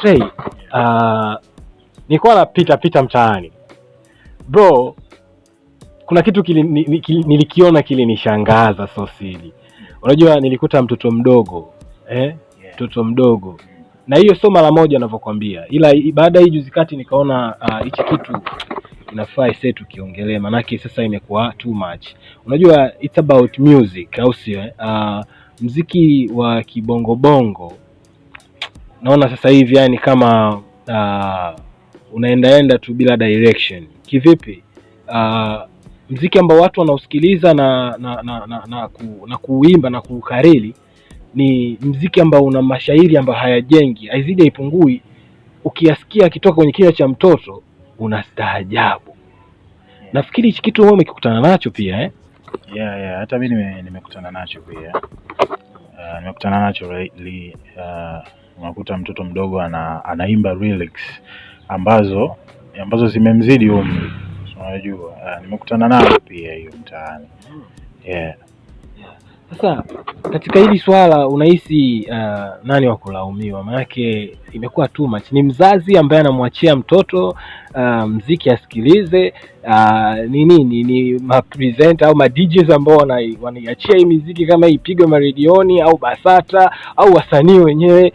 Trey, nilikuwa napita mtaani bro, kuna kitu nilikiona kilinishangaza sosili. Unajua nilikuta mtoto mdogo mtoto mdogo, na hiyo sio mara moja ninavyokuambia, ila baada hii juzi kati nikaona hichi kitu inafaa ise tukiongelee, manake sasa imekuwa too much. Unajua it's about music, au sio? Muziki wa kibongo bongo naona sasa hivi yani kama unaendaenda tu bila direction. Kivipi? Muziki ambao watu wanausikiliza na kuimba na kuukariri ni muziki ambao una mashairi ambayo hayajengi, haizidi haipungui. Ukiyasikia kitoka kwenye kinywa cha mtoto unastaajabu. Nafikiri hichi kitu wewe umekikutana nacho pia hata mimi nimekutana nacho pia. Nimekutana nacho lately. Unakuta mtoto mdogo anaimba lyrics ambazo zimemzidi umri. Unajua, nimekutana nayo pia hiyo mtaani. Sasa katika hili swala unahisi nani wa kulaumiwa? Maanake imekuwa too much. Ni mzazi ambaye anamwachia mtoto muziki asikilize, ni presenter au DJs ambao wanaiachia hii muziki kama ipigwe maredioni au BASATA au wasanii wenyewe?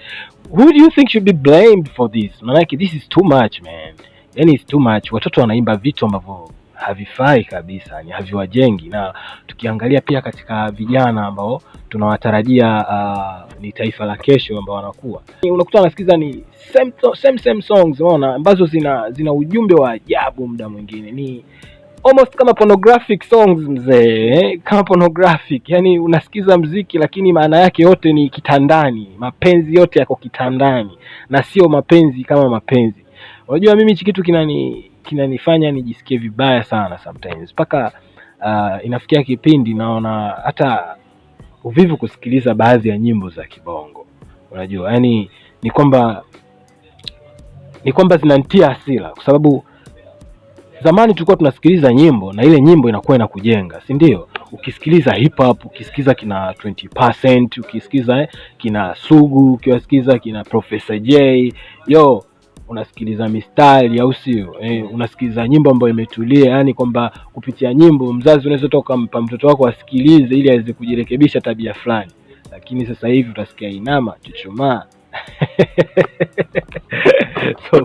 Who do you think should be blamed for this? Maanake this is too much, man. Yani it's too much. Watoto wanaimba vitu ambavyo havifai kabisa, ni haviwajengi. Na tukiangalia pia katika vijana ambao tunawatarajia ni taifa la kesho ambao wanakuwa, unakuta anasikiza ni same songs, unaona, ambazo zina ujumbe wa ajabu. Muda mwingine ni almost kama pornographic songs mzee, kama pornographic. Yani unasikiza mziki lakini maana yake yote ni kitandani, mapenzi yote yako kitandani na sio mapenzi kama mapenzi. Unajua mimi hichi kitu kinanifanya nijisikie vibaya sana sometimes, mpaka inafikia kipindi naona hata uvivu kusikiliza baadhi ya nyimbo za kibongo. Unajua yani ni kwamba zinanitia hasira, kwa sababu zamani tulikuwa tunasikiliza nyimbo na ile nyimbo inakuwa inakujenga, si ndio? Ukisikiliza hip hop, ukisikiliza kina 20%, ukisikiliza kina Sugu, ukisikiliza kina Professor J, unasikiliza mistari, au sio? Unasikiliza nyimbo ambayo imetulia, yani kwamba kupitia nyimbo mzazi unaweza toka mpa mtoto wako asikilize ili aweze kujirekebisha tabia fulani. Lakini sasa hivi utasikia inama chuchumaa. So